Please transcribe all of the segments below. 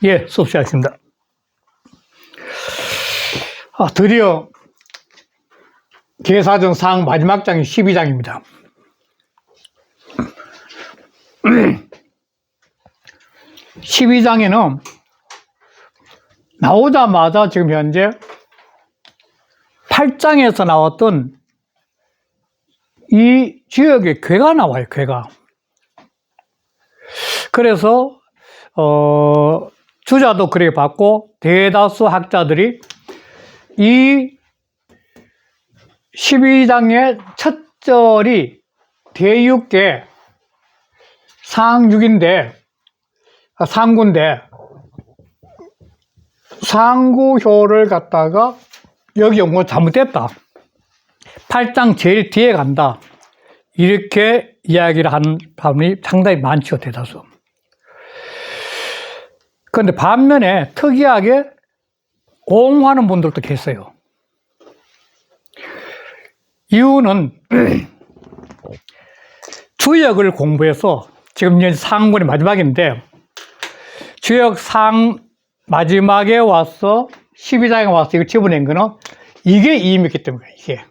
예, 수업 시작했습니다. 드디어 계사전 상 마지막 장이 12장입니다. (12장에는) 나오자마자 지금 현재 8장에서 나왔던 이 지역의 괴가 나와요, 괴가. 그래서 주자도 그렇게 봤고 대다수 학자들이 이 12장의 첫 절이 대육계 상육인데, 상구인데, 상구효를 갖다가 여기 온 거 잘못됐다. 8장 제일 뒤에 간다. 이렇게 이야기를 하는 사람이 상당히 많죠, 대다수. 그런데 반면에 특이하게 옹호하는 분들도 계세요. 이유는 주역을 공부해서 지금 이제 상군의 마지막인데 주역 상 마지막에 와서 12장에 와서 이거 집어낸 거는 이게 이임이기 때문에 이게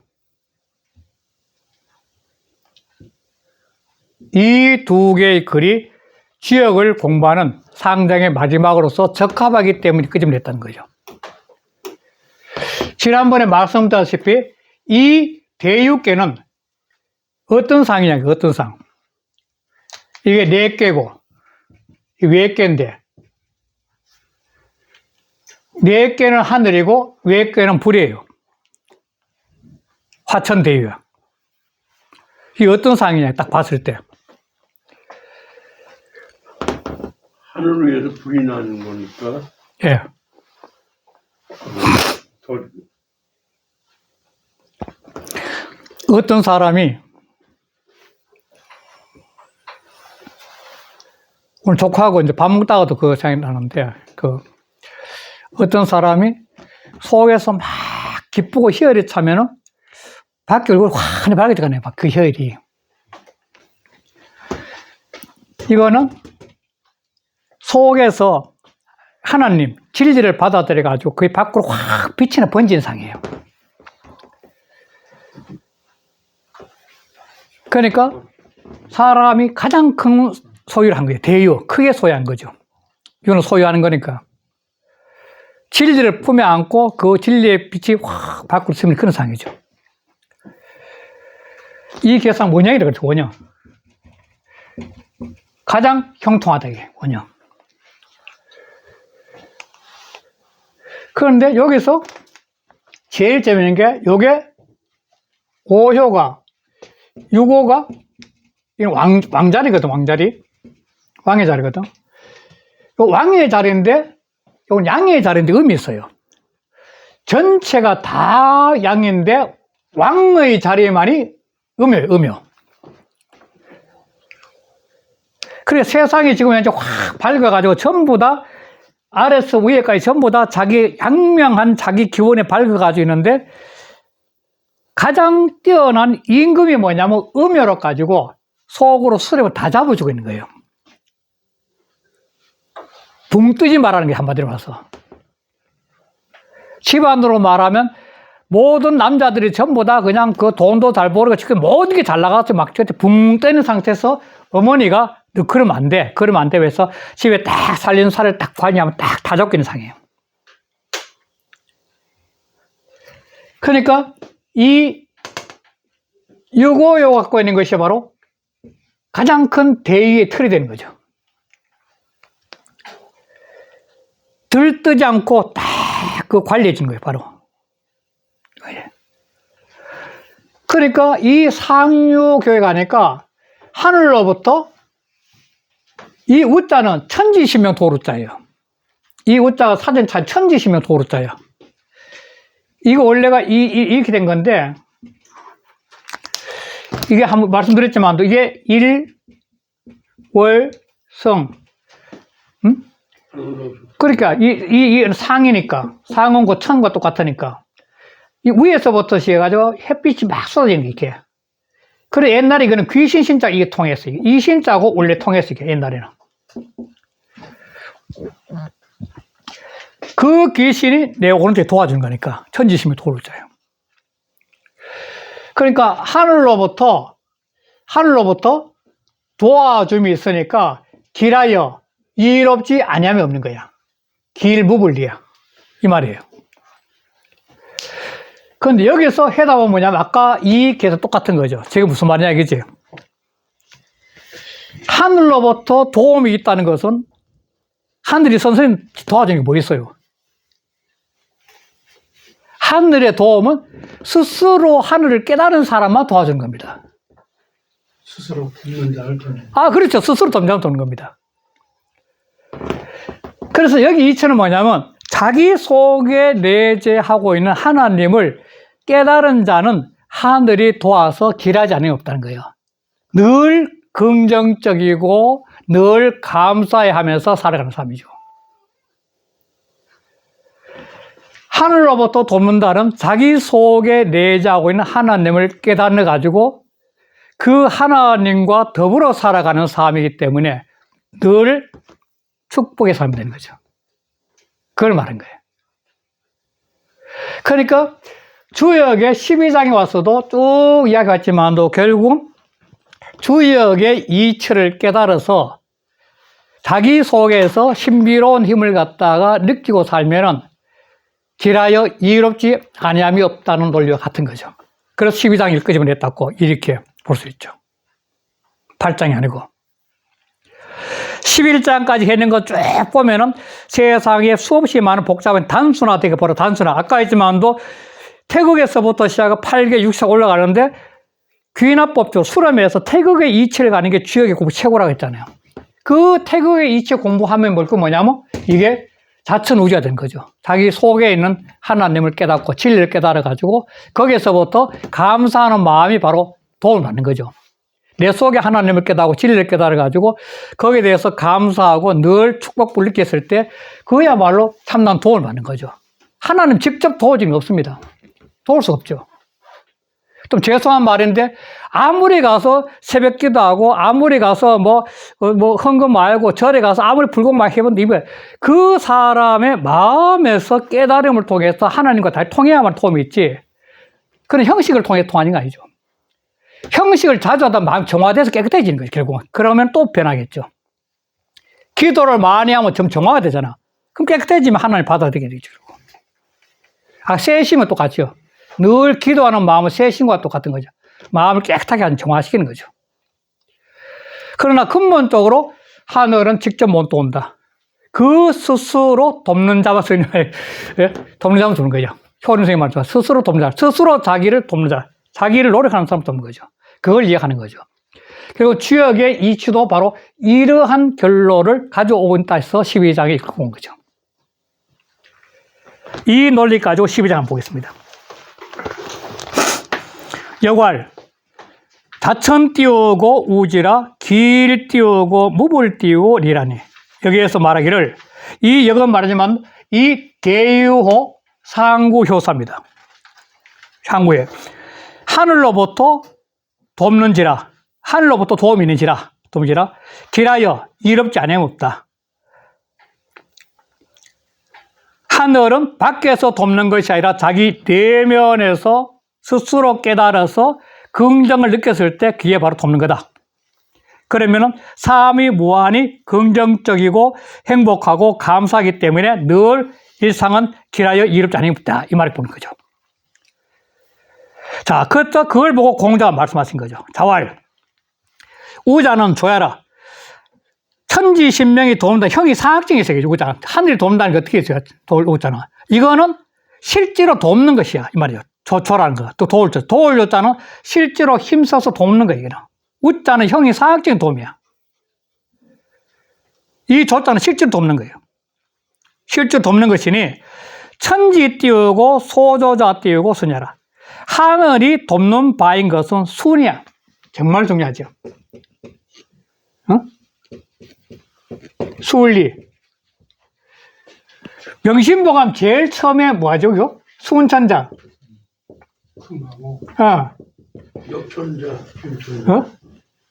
이 두 개의 글이 주역을 공부하는 상장의 마지막으로서 적합하기 때문에 그 점을 냈다는 거죠. 지난번에 말씀드렸다시피 이 대육계는 어떤 상이냐, 어떤 상. 이게 네 개고, 외 개인데, 네 개는 하늘이고, 외 개는 불이에요. 화천대유야. 이게 어떤 상이냐, 딱 봤을 때. 하늘 위에서 불이 나는 거니까. 예. 어떤 사람이 오늘 조카하고 이제 밥 먹다가도 그거 생각나는데, 어떤 사람이 속에서 막 기쁘고 희열이 차면은 밖에 얼굴 환히 밝아지잖아요, 그 희열이. 이거는 속에서 하나님, 진리를 받아들여가지고 그 밖으로 확 빛이 번지는 상이에요. 그러니까 사람이 가장 큰 소유를 한 거예요. 대유, 크게 소유한 거죠. 이거는 소유하는 거니까. 진리를 품에 안고 그 진리의 빛이 확 밖으로 스미는 그런 상이죠. 이 계상 원형이라고 그러죠, 원형. 가장 형통하다, 이게 원형. 그런데 여기서 제일 재미있는 게 요게 5효가 6호가 왕자리거든, 왕자리. 왕의 자리거든. 요 왕의 자리인데, 요건 양의 자리인데 의미 있어요. 전체가 다 양인데, 왕의 자리에만이 음효예요, 음효. 그래, 세상이 지금 현재 확 밝아가지고 전부 다 아래서 위에까지 전부 다 자기 양명한 자기 기원에 밝아가지고 있는데, 가장 뛰어난 임금이 뭐냐면 음효로 가지고 속으로 수렵을 다 잡아주고 있는 거예요. 붕 뜨지 말라는 게 한마디로 봐서. 집안으로 말하면 모든 남자들이 전부 다 그냥 그 돈도 잘 벌고 지금 모든 게 잘 나가서 막 붕 뜨는 상태에서 어머니가 너 그러면 안 돼. 그러면 안 돼. 그래서 집에 딱 살리는 살을 딱 관여하면 딱 다 잡기는 상이에요. 그러니까 이 6호요 갖고 있는 것이 바로 가장 큰 대의의 틀이 되는 거죠. 들뜨지 않고 딱 그 관리해진 거예요, 바로. 그러니까 이 상유교회 가니까 하늘로부터 이 우자는 천지시명 도루자예요. 이 우자가 사전차 천지시명 도루자예요. 이거 원래가 이렇게 된 건데, 이게 한번 말씀드렸지만, 이게 일, 월, 성. 그러니까, 이 상이니까, 상원과 천과 똑같으니까, 이 위에서부터 시작해가지고 햇빛이 막 쏟아지는 게 이렇게. 그래, 옛날에 이거는 귀신 신자 이게 통했어요. 이 신자하고 원래 통했어요, 옛날에는. 그 귀신이 내 오른쪽에 도와주는 거니까 천지심이 도와줘요. 그러니까 하늘로부터 도와줌이 있으니까 길하여 이롭지 아니함이 없는 거야. 길무불리야. 이 말이에요. 그런데 여기서 해답은 뭐냐면 아까 이 계속 똑같은 거죠. 지금 무슨 말이냐 이거지. 하늘로부터 도움이 있다는 것은 하늘이 선생님 도와주는 게 뭐 있어요? 하늘의 도움은 스스로 하늘을 깨달은 사람만 도와주는 겁니다. 스스로 돕는 자를 돕는. 아, 그렇죠. 스스로 돕는 돕는 겁니다. 그래서 여기 이치는 뭐냐면 자기 속에 내재하고 있는 하나님을 깨달은 자는 하늘이 도와서 길하지 않음이 없다는 거예요. 늘 긍정적이고 늘 감사해 하면서 살아가는 삶이죠. 하늘로부터 돕는다는 자기 속에 내재하고 있는 하나님을 깨달아 가지고 그 하나님과 더불어 살아가는 삶이기 때문에 늘 축복의 삶이 되는 거죠. 그걸 말한 거예요. 그러니까 주역의 12장에 왔어도 쭉 이야기했지만도 결국 주역의 이치를 깨달아서 자기 속에서 신비로운 힘을 갖다가 느끼고 살면은 길하여 이롭지 아니함이 없다는 논리와 같은 거죠. 그래서 12장 끄집어냈다고 이렇게 볼 수 있죠. 8장이 아니고. 11장까지 했는 거 쭉 보면은 세상에 수없이 많은 복잡한 단순화되게 벌어 단순화. 아까 했지만도 태극에서부터 시작해 8개, 6차 올라가는데 귀납법조 수렴에서 태극의 이치를 가는 게 주역의 공부 최고라고 했잖아요. 그 태극의 이치 공부하면 뭐냐면 이게 자천 우주가 된 거죠. 자기 속에 있는 하나님을 깨닫고 진리를 깨달아가지고 거기에서부터 감사하는 마음이 바로 도움을 받는 거죠. 내 속에 하나님을 깨닫고 진리를 깨달아가지고 거기에 대해서 감사하고 늘 축복을 느꼈을 때 그야말로 참난 도움을 받는 거죠. 하나님 직접 도와줌이 없습니다. 도울 수 없죠. 좀 죄송한 말인데 아무리 가서 새벽 기도하고 아무리 가서 뭐 헌금 말고 절에 가서 아무리 불공 막 해본데 그 사람의 마음에서 깨달음을 통해서 하나님과 다 통해야만 도움이 있지. 그런 형식을 통해 통하는 거 아니죠. 형식을 자주 하다 마음 정화돼서 깨끗해지는 거죠, 결국은. 그러면 또 변하겠죠. 기도를 많이 하면 좀 정화가 되잖아. 그럼 깨끗해지면 하나님 받아들이게 되죠. 세심은 똑같죠. 늘 기도하는 마음은 세심과 똑같은 거죠. 마음을 깨끗하게 하는 정화시키는 거죠. 그러나 근본적으로 하늘은 직접 못 도운다. 그 스스로 돕는 자만 쓰는 거예요. 돕는 자만 주는 거죠. 효린 선생님 말처럼 스스로 돕는 자, 스스로 자기를 돕는 자, 자기를 노력하는 사람 돕는 거죠. 그걸 이해하는 거죠. 그리고 주역의 이치도 바로 이러한 결론을 가져오고 있다 해서 12장에 읽고 온 거죠. 이 논리 가지고 12장 한번 보겠습니다. 여괄 자천 띄우고 우지라 길 띄우고 무불 띄우고 리라니. 여기에서 말하기를 이 여기서 말하지만 이 대유호 상구효사입니다. 상구에 하늘로부터 돕는지라 하늘로부터 도움이 있는지라 돕는지라 길하여 이롭지 않음 없다. 하늘은 밖에서 돕는 것이 아니라 자기 내면에서 스스로 깨달아서 긍정을 느꼈을 때 그게 바로 돕는 거다. 그러면은 삶이 무한히 긍정적이고 행복하고 감사하기 때문에 늘 일상은 길하여 이롭지 않음 없다. 이 말을 보는 거죠. 자, 그걸 보고 공자가 말씀하신 거죠. 자왈 우자는 조야라. 천지신명이 돕는다. 형이 사학증이 있어요. 우자가. 하늘이 돕는다는 게 어떻게 있어요? 우자는. 이거는 실제로 돕는 것이야. 이 말이에요. 조라는 거. 또 도울 조자는 실제로 힘써서 돕는 거예요. 우자는 형이 사학적인 도움이야. 이 조자는 실제로 돕는 거예요. 실제로 돕는 것이니 천지 띄우고 소조자 띄우고 수냐라. 하늘이 돕는 바인 것은 순이야. 정말 중요하죠. 수울리. 명심보감 제일 처음에 뭐하죠? 이거? 수운천자. 흥하고 역천자, 김천자.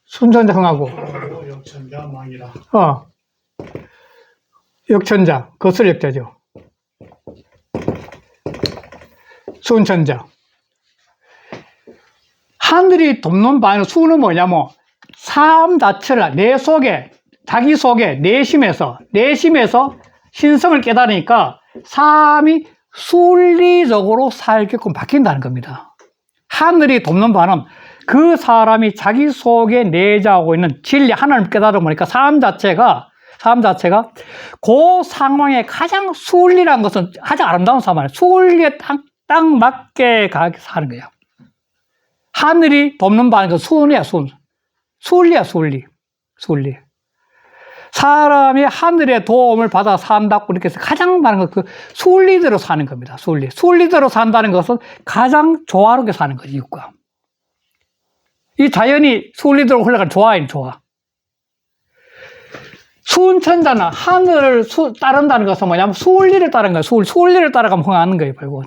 순천자 흥하고. 역천자 망이라. 역천자, 거슬역자죠. 수은천자. 하늘이 돕는 바에는 수는 뭐냐면 삶 자체를 내 속에, 자기 속에 내심에서 신성을 깨달으니까 삶이 순리적으로 살게끔 바뀐다는 겁니다. 하늘이 돕는 바는 그 사람이 자기 속에 내재하고 있는 진리, 하나님을 깨달아 보니까 삶 자체가 그 상황에 가장 순리라는 것은 가장 아름다운 삶이에요. 순리에 딱 맞게 사는 거예요. 하늘이 돕는 바는 그 순리야, 순리야, 순리. 사람이 하늘의 도움을 받아 산다고 이렇게 해서 가장 많은 것, 그 순리대로 사는 겁니다. 순리대로 산다는 것은 가장 조화롭게 사는 거지, 이것과. 이 자연이 순리대로 흘러가는 조화인 조화. 수은천자는 하늘을 따른다는 것은 뭐냐면 순리를 따르는 거예요. 순리를 따라가면 흥하는 거예요, 결국.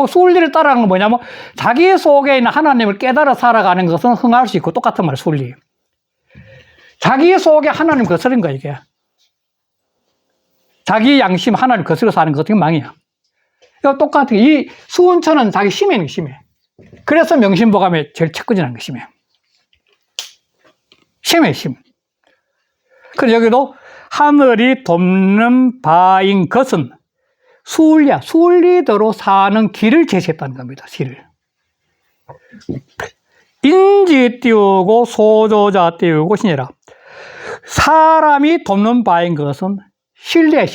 순리를 따라가는 건 뭐냐면 자기 속에 있는 하나님을 깨달아 살아가는 것은 흥할 수 있고 똑같은 말이에요, 순리. 자기 속에 하나님 거스른 거야, 이게. 자기 양심 하나님 거스려 사는 것 같은 게 망이야. 이거 똑같은 게, 이 수은천은 자기 심해. 그래서 명심보감에 제일 채권이라는 거, 심해. 심. 그래서 여기도 하늘이 돕는 바인 것은 순리야. 순리대로 사는 길을 제시했다는 겁니다, 길을. 인지 띄우고 소조자 띄우고 신이라. 사람이 돕는 바인 것은 신뢰.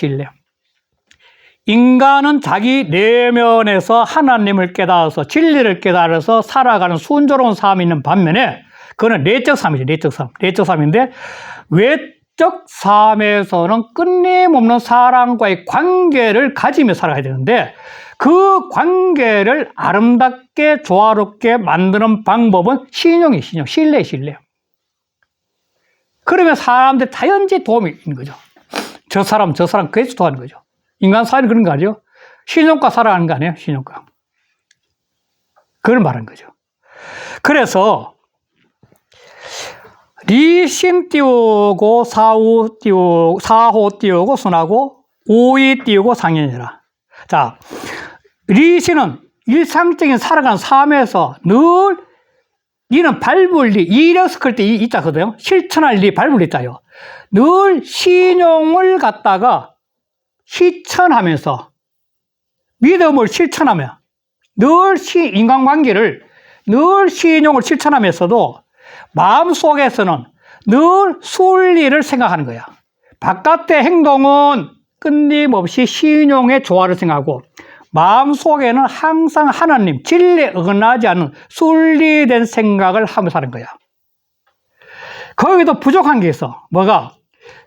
인간은 자기 내면에서 하나님을 깨달아서 진리를 깨달아서 살아가는 순조로운 삶이 있는 반면에 그거는 내적 삶이죠. 내적 삶인데 외적 삶에서는 끊임없는 사람과의 관계를 가지며 살아야 되는데 그 관계를 아름답게 조화롭게 만드는 방법은 신용이 신뢰. 그러면 사람들 자연지 도움이 있는 거죠. 저 사람 그래서 도와하는 거죠. 인간 사회는 그런 거 아니죠. 신용과 살아가는 거 아니에요, 신용과. 그걸 말하는 거죠. 그래서 리신 띄우고 사호 띄우고 순하고 오이 띄우고 상현이라. 자, 리신은 일상적인 살아가는 삶에서 늘 이는 밟을 리, 이력서 클 때 있다거든요. 실천할 리, 밟을 리 있다요. 늘 신용을 갖다가 실천하면서 믿음을 실천하며 인간관계를 늘 신용을 실천하면서도 마음속에서는 늘 순리를 생각하는 거야. 바깥의 행동은 끊임없이 신용의 조화를 생각하고 마음속에는 항상 하나님, 진리에 어긋나지 않는 순리된 생각을 하면서 사는 거야. 거기도 부족한 게 있어. 뭐가?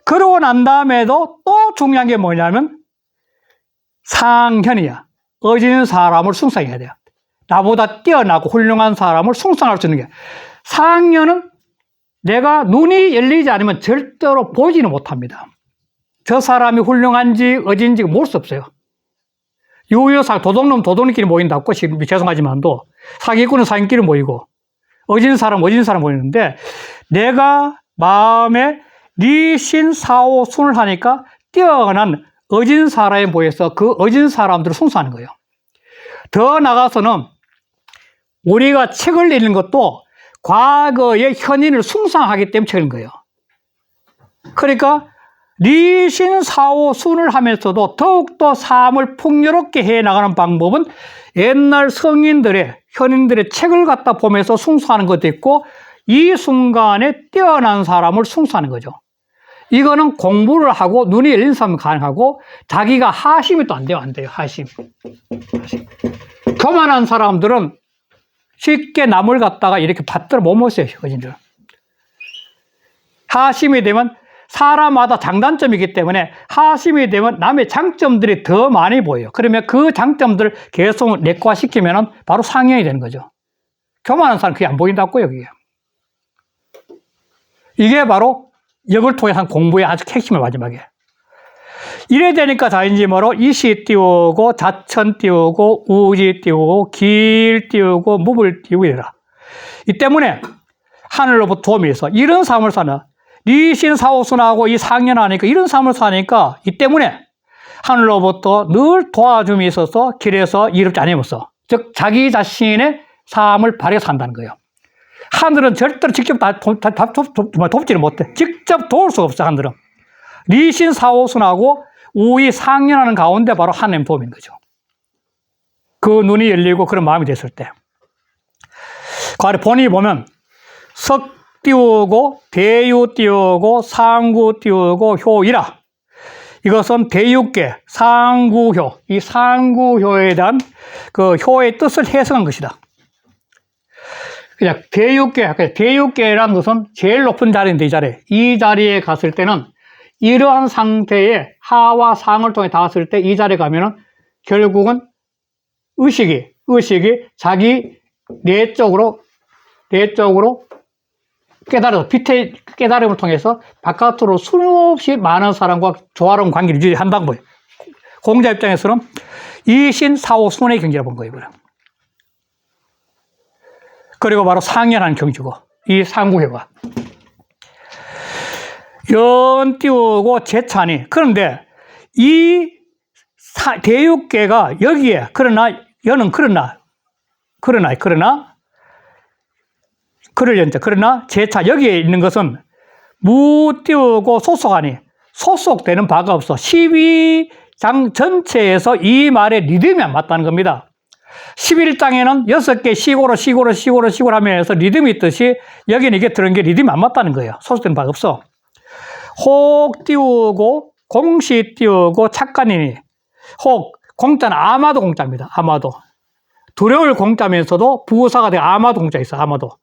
그러고 난 다음에도 또 중요한 게 뭐냐면 상현이야. 어진 사람을 숭상해야 돼요. 나보다 뛰어나고 훌륭한 사람을 숭상할 수 있는 게. 상현은 내가 눈이 열리지 않으면 절대로 보지는 못합니다. 저 사람이 훌륭한지 어진지 모를 수 없어요. 유효사 도둑놈끼리 모인다고 죄송하지만도 사기꾼은 사기꾼끼리 모이고 어진 사람 모이는데 내가 마음에 리신 사오 순을 하니까 뛰어난 어진 사람에 모여서 그 어진 사람들을 숭상하는 거예요. 더 나가서는 우리가 책을 읽는 것도 과거의 현인을 숭상하기 때문에 책을 읽는 거예요. 그러니까 리신 사오 순을 하면서도 더욱더 삶을 풍요롭게 해나가는 방법은 옛날 성인들의 현인들의 책을 갖다 보면서 숭상하는 것도 있고 이 순간에 뛰어난 사람을 숭상하는 거죠. 이거는 공부를 하고 눈이 열린 사람은 가능하고 자기가 하심이 또 안 돼요. 하심. 교만한 사람들은 쉽게 남을 갖다가 이렇게 받들어 못 모셔요. 어진들. 하심이 되면 사람마다 장단점이기 때문에 하심이 되면 남의 장점들이 더 많이 보여요. 그러면 그 장점들을 계속 내과시키면 바로 상현이 되는 거죠. 교만한 사람 그게 안 보인다고요, 여기에. 이게 바로 역을 통해서 한 공부의 아주 핵심을 마지막에. 이래 되니까 자인지 뭐로 이시 띄우고 자천 띄우고 우지 띄우고 길 띄우고 무불 띄우고 이래라. 이 때문에 하늘로부터 도움이 있어. 이런 삶을 사는 리신 사오순하고 이 상연하니까 이런 삶을 사니까 이 때문에 하늘로부터 늘 도와줌이 있어서 길에서 이롭지 않으면서 즉 자기 자신의 삶을 발휘해서 산다는 거예요. 하늘은 절대로 직접 돕지를 못해. 직접 도울 수가 없어 하늘은. 리신 사오순하고 우이 상연하는 가운데 바로 하나님 도움인 거죠. 그 눈이 열리고 그런 마음이 됐을 때. 그 아래 본이 보면 석 띄우고 대유 띄우고 상구 띄우고 효이라. 이것은 대유계, 상구효, 이 상구효에 대한 그 효의 뜻을 해석한 것이다. 그냥 대유계라는 것은 제일 높은 자리인데 이 자리에 갔을 때는 이러한 상태에 하와 상을 통해 닿았을 때 이 자리에 가면은 결국은 의식이 자기 내적으로 깨달아서 빛의 깨달음을 통해서 바깥으로 수없이 많은 사람과 조화로운 관계를 유지한다는 거예요. 공자 입장에서는 이신 사오 순의 경지라고 본 거예요. 그리고 바로 상연한 경지고 이 상구회가 연 띄우고 재찬이. 그런데 이 대육계가 여기에 연은 그러나 재차 여기에 있는 것은 무 띄우고 소속하니 소속되는 바가 없어. 12장 전체에서 이 말의 리듬이 안 맞다는 겁니다. 11장에는 6개 시고로 하면서 리듬이 있듯이 여기는 이게 들은 게 리듬이 안 맞다는 거예요. 소속되는 바가 없어. 혹 띄우고 공시 띄우고 착간이니 혹 공자는 아마도 공자입니다. 아마도 두려울 공자면서도 부사가 돼 아마도 공자 있어. 아마도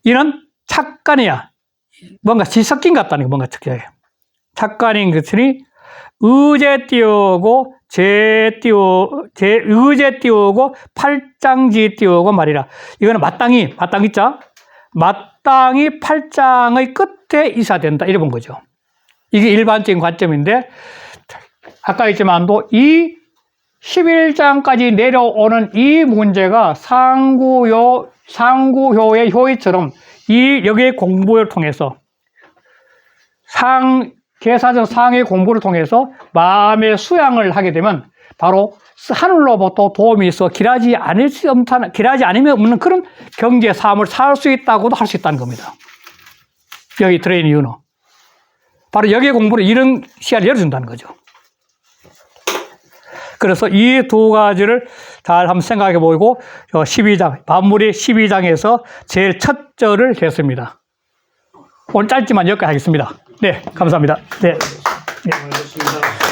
이는 착간이야. 뭔가 지석긴 같다는 거 뭔가 특이해. 착간인 것이니 의제 띄우고 의제 띄우고 팔짱지 띄우고 말이라. 이거는 마땅히 자 마땅히 팔짱의 끝에 있어야 된다. 이래 본 거죠. 이게 일반적인 관점인데 아까 했지만도 이 11장까지 내려오는 이 문제가 상구효의 효의처럼 여기의 공부를 통해서 계사적 상의 공부를 통해서 마음의 수양을 하게 되면 바로 하늘로부터 도움이 있어 길하지 않으면 없는 그런 경제 삶을 살 수 있다고도 할 수 있다는 겁니다. 여기 들어있는 이유는 바로 여기의 공부를 이런 시야를 열어준다는 거죠. 그래서 이 두 가지를 잘 한번 생각해 보고 12장, 만물이 12장에서 제일 첫 절을 했습니다. 오늘 짧지만 여기까지 하겠습니다. 네, 감사합니다. 네. 알겠습니다.